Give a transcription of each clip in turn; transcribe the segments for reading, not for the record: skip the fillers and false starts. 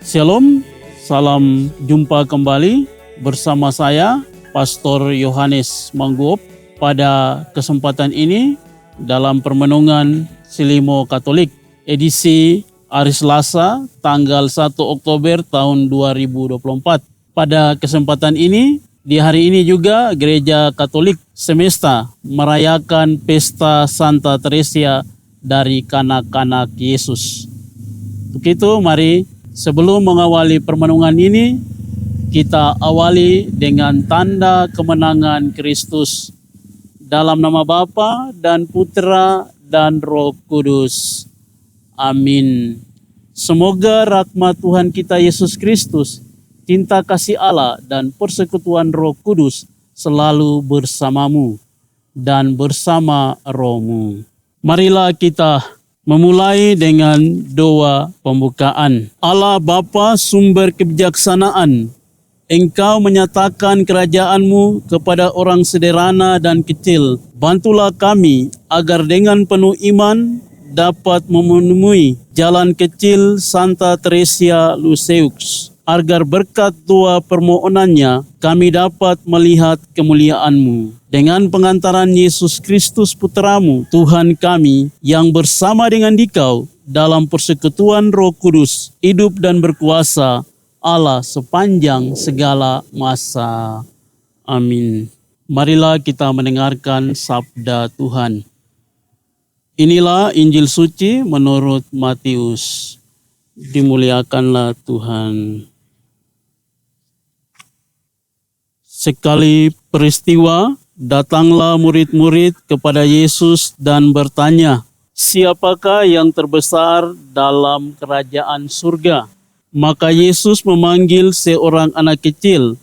Shalom, salam jumpa kembali bersama saya, Pastor Yohanes Mangguop. Pada kesempatan ini, dalam permenungan Silimo Katolik, edisi hari Selasa, tanggal 1 Oktober tahun 2024. Pada kesempatan ini, di hari ini juga Gereja Katolik semesta merayakan Pesta Santa Teresia dari Kanak-kanak Yesus. Untuk itu, mari sebelum mengawali permenungan ini, kita awali dengan tanda kemenangan Kristus. Dalam nama Bapa dan Putra dan Roh Kudus. Amin. Semoga rahmat Tuhan kita Yesus Kristus, cinta kasih Allah dan persekutuan Roh Kudus selalu bersamamu dan bersama rohmu. Marilah kita memulai dengan doa pembukaan. Allah Bapa sumber kebijaksanaan, Engkau menyatakan kerajaan-Mu kepada orang sederhana dan kecil. Bantulah kami agar dengan penuh iman dapat memenuhi jalan kecil Santa Teresia Lisieux, agar berkat doa permohonannya kami dapat melihat kemuliaan-Mu. Dengan pengantaran Yesus Kristus Putra-Mu, Tuhan kami, yang bersama dengan Dikau dalam persekutuan Roh Kudus, hidup dan berkuasa Allah sepanjang segala masa. Amin. Marilah kita mendengarkan sabda Tuhan. Inilah Injil suci menurut Matius. Dimuliakanlah Tuhan. Sekali peristiwa, datanglah murid-murid kepada Yesus dan bertanya, "Siapakah yang terbesar dalam kerajaan surga?" Maka Yesus memanggil seorang anak kecil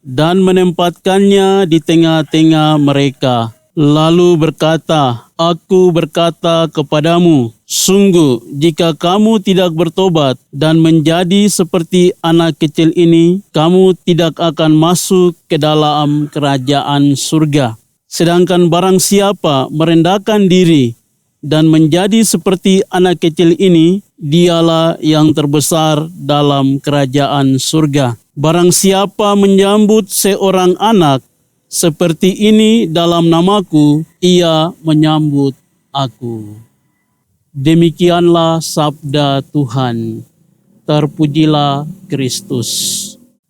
dan menempatkannya di tengah-tengah mereka. Lalu berkata, "Aku berkata kepadamu, sungguh jika kamu tidak bertobat dan menjadi seperti anak kecil ini, kamu tidak akan masuk ke dalam kerajaan surga. Sedangkan barang siapa merendahkan diri dan menjadi seperti anak kecil ini, dialah yang terbesar dalam kerajaan surga. Barang siapa menyambut seorang anak seperti ini dalam namaku, ia menyambut aku." Demikianlah sabda Tuhan. Terpujilah Kristus.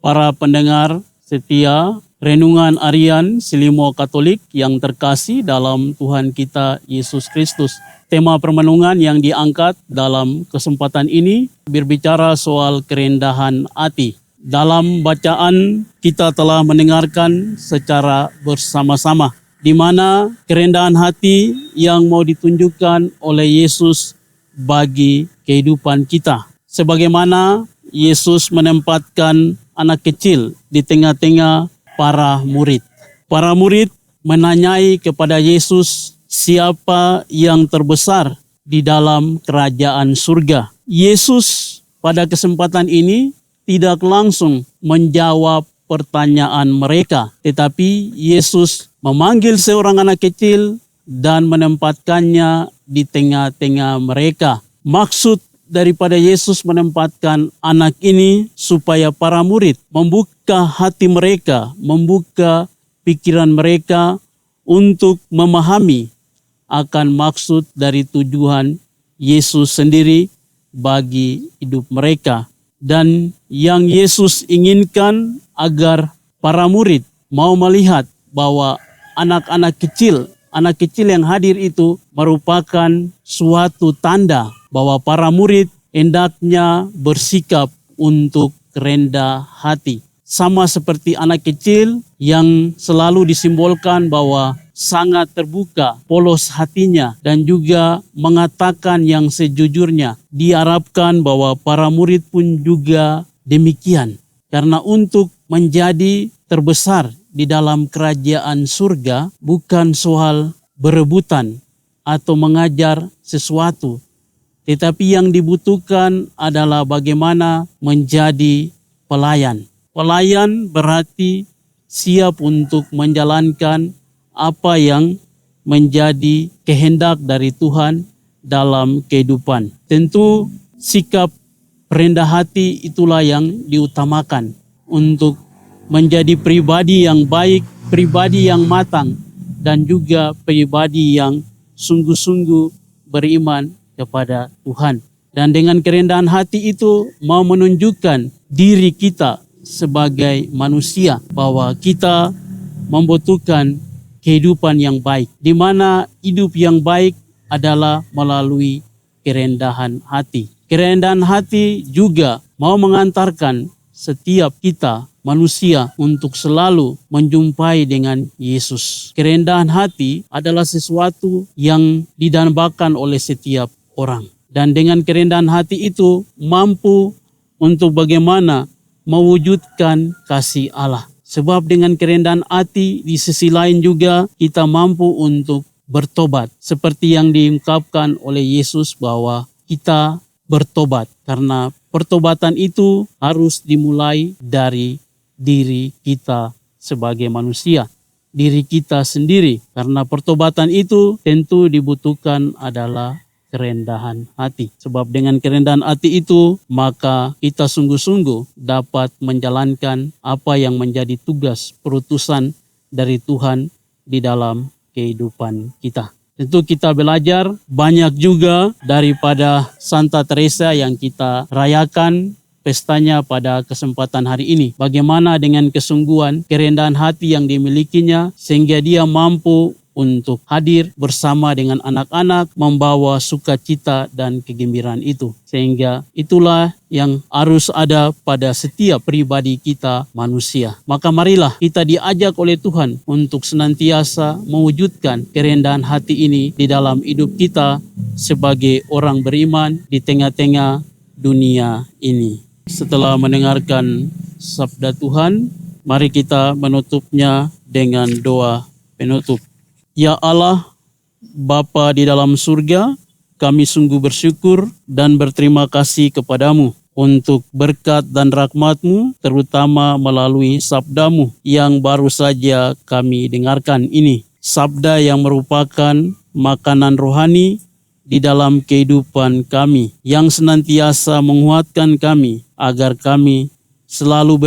Para pendengar setia Renungan Harian Silimo Katolik yang terkasih dalam Tuhan kita Yesus Kristus. Tema permenungan yang diangkat dalam kesempatan ini berbicara soal kerendahan hati. Dalam bacaan kita telah mendengarkan secara bersama-sama di mana kerendahan hati yang mau ditunjukkan oleh Yesus bagi kehidupan kita. Sebagaimana Yesus menempatkan anak kecil di tengah-tengah para murid. Para murid menanyai kepada Yesus, siapa yang terbesar di dalam kerajaan surga. Yesus pada kesempatan ini tidak langsung menjawab pertanyaan mereka, tetapi Yesus memanggil seorang anak kecil dan menempatkannya di tengah-tengah mereka. Maksud daripada Yesus menempatkan anak ini supaya para murid membuka hati mereka, membuka pikiran mereka untuk memahami akan maksud dari tujuan Yesus sendiri bagi hidup mereka. Dan yang Yesus inginkan agar para murid mau melihat bahwa anak kecil yang hadir itu merupakan suatu tanda bahwa para murid hendaknya bersikap untuk rendah hati. Sama seperti anak kecil yang selalu disimbolkan bahwa sangat terbuka, polos hatinya, dan juga mengatakan yang sejujurnya. Diharapkan bahwa para murid pun juga demikian. Karena untuk menjadi terbesar di dalam kerajaan surga bukan soal berebutan atau mengajar sesuatu, tetapi yang dibutuhkan adalah bagaimana menjadi pelayan. Pelayan berarti siap untuk menjalankan apa yang menjadi kehendak dari Tuhan dalam kehidupan. Tentu sikap Rendah hati itulah yang diutamakan untuk menjadi pribadi yang baik, pribadi yang matang, dan juga pribadi yang sungguh-sungguh beriman kepada Tuhan. Dan dengan kerendahan hati itu mau menunjukkan diri kita sebagai manusia bahwa kita membutuhkan kehidupan yang baik, di mana hidup yang baik adalah melalui kerendahan hati. Kerendahan hati juga mau mengantarkan setiap kita manusia untuk selalu menjumpai dengan Yesus. Kerendahan hati adalah sesuatu yang didambakan oleh setiap orang. Dan dengan kerendahan hati itu mampu untuk bagaimana mewujudkan kasih Allah. Sebab dengan kerendahan hati di sisi lain juga kita mampu untuk bertobat. Seperti yang diungkapkan oleh Yesus bahwa kita bertobat. Karena pertobatan itu harus dimulai dari diri kita sebagai manusia. Diri kita sendiri. Karena pertobatan itu tentu dibutuhkan adalah kerendahan hati. Sebab dengan kerendahan hati itu, maka kita sungguh-sungguh dapat menjalankan apa yang menjadi tugas perutusan dari Tuhan di dalam kehidupan kita. Tentu kita belajar banyak juga daripada Santa Teresa yang kita rayakan pestanya pada kesempatan hari ini. Bagaimana dengan kesungguhan, kerendahan hati yang dimilikinya sehingga dia mampu untuk hadir bersama dengan anak-anak, membawa sukacita dan kegembiraan itu. Sehingga itulah yang harus ada pada setiap pribadi kita manusia. Maka marilah kita diajak oleh Tuhan untuk senantiasa mewujudkan kerendahan hati ini di dalam hidup kita sebagai orang beriman di tengah-tengah dunia ini. Setelah mendengarkan sabda Tuhan, mari kita menutupnya dengan doa penutup. Ya Allah, Bapa di dalam surga, kami sungguh bersyukur dan berterima kasih kepadamu untuk berkat dan rahmat-Mu, terutama melalui sabda-Mu yang baru saja kami dengarkan ini. Sabda yang merupakan makanan rohani di dalam kehidupan kami, yang senantiasa menguatkan kami agar kami selalu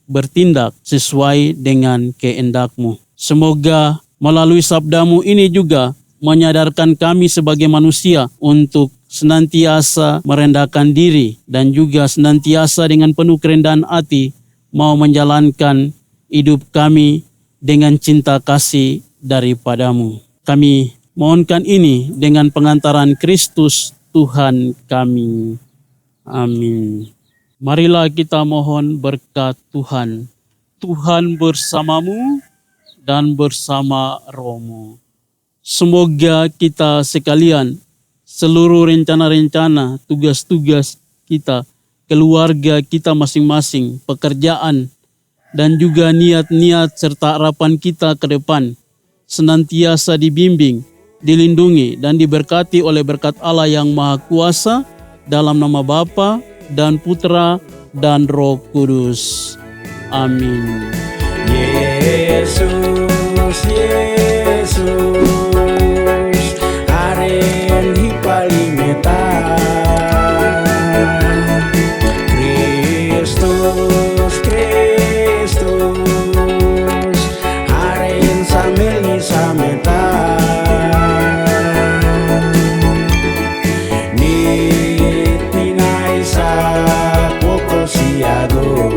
bertindak sesuai dengan kehendak-Mu. Semoga melalui sabda-Mu ini juga menyadarkan kami sebagai manusia untuk senantiasa merendahkan diri dan juga senantiasa dengan penuh kerendahan hati mau menjalankan hidup kami dengan cinta kasih daripada-Mu. Kami mohonkan ini dengan pengantaran Kristus Tuhan kami. Amin. Marilah kita mohon berkat Tuhan. Tuhan bersamamu dan bersama Romo. Semoga kita sekalian, seluruh rencana-rencana, tugas-tugas kita, keluarga kita masing-masing, pekerjaan, dan juga niat-niat serta harapan kita ke depan, senantiasa dibimbing, dilindungi, dan diberkati oleh berkat Allah yang Maha Kuasa, dalam nama Bapa dan Putra dan Roh Kudus. Amin. Yesus, aren hipalimeta. Kristus, aren sameli sameta. Nitinai sa poko siado.